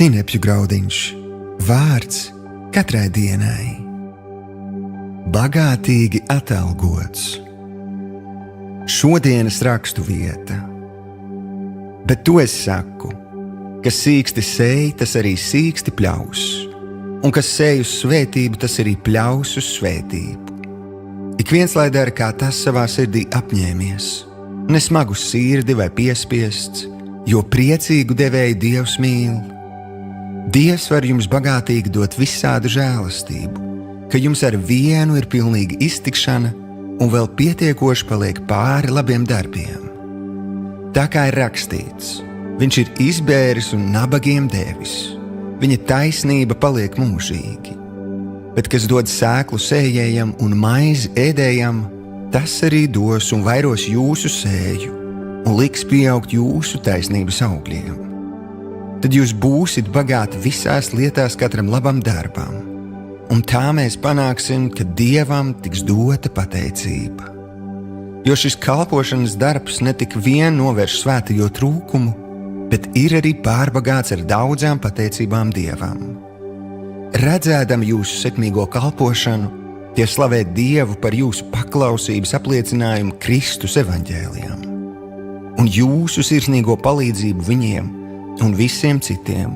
Sinepju graudiņš, vārds katrai dienai. Bagātīgi atalgots. Šodienas rakstu vieta. Bet to es saku, kas sīksti sēj, tas arī sīksti pļaus, un kas sēj uz svētību, tas arī pļaus uz svētību. Ik viens lai dara, kā tas savā sirdī apņēmies, ne smagu sirdi vai piespiests, jo priecīgu devēju Dievs mīl. Dievs var jums bagātīgi dot visādu žēlastību, ka jums ar vienu ir pilnīga iztikšana un vēl pietiekoši paliek pāri labiem darbiem. Tā kā ir rakstīts, viņš ir izbēris un nabagiem devis, viņa taisnība paliek mūžīgi. Bet kas dod sēklu sējējam un maizi ēdējam, tas arī dos un vairos jūsu sēju un liks pieaugt jūsu taisnības augļiem. Tad jūs būsit bagāti visās lietās katram labam darbam, un tā mēs panāksim, ka Dievam tiks dota pateicība. Jo šis kalpošanas darbs ne tik vien novērš svētīgo trūkumu, bet ir arī pārbagāts ar daudzām pateicībām Dievam. Redzēdam jūsu sekmīgo kalpošanu, tie slavē Dievu par jūsu paklausības apliecinājumu Kristus evaņģēlijam. Un jūsu sirsnīgo palīdzību viņiem un visiem citiem,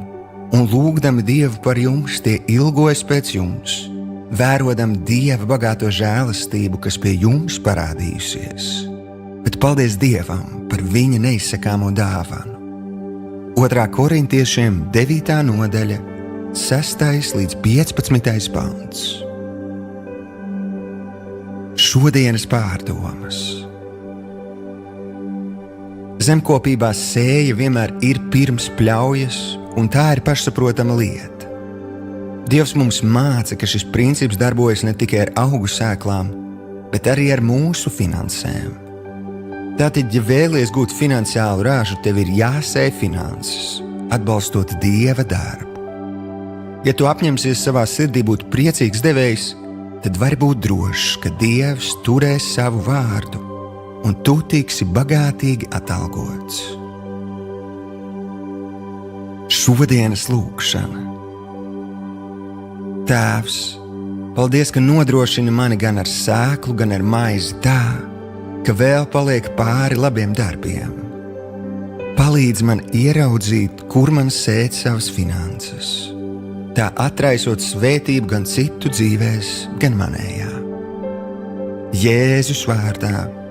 un lūgdami Dievu par jums, tie ilgojas pēc jums, vērodam Dieva bagāto žēlastību, kas pie jums parādījusies. Bet paldies Dievam par viņa neizsakāmo dāvanu. 2. Korintiešiem 9. nodaļa, 6. līdz 15. pants. Šodienas pārdomas. Zemkopībā sēja vienmēr ir pirms pļaujas, un tā ir pašsaprotama lieta. Dievs mums māca, ka šis princips darbojas ne tikai ar augu sēklām, bet arī ar mūsu finansēm. Tātad, ja vēlies gūt finansiālu ražu, tev ir jāsēj finanses, atbalstot Dieva darbu. Ja tu apņemsies savā sirdī būt priecīgs devējs, tad vari būt drošs, ka Dievs turēs savu vārdu, un tu tiksi bagātīgi atalgots. Šodienas lūkšana. Tēvs, paldies, ka nodrošini mani gan ar sēklu, gan ar maizi tā, ka vēl paliek pāri labiem darbiem. Palīdz man ieraudzīt, kur man sēt savas finanses, tā atraisot svētību gan citu dzīvēs, gan manējā. Jēzus vārdā.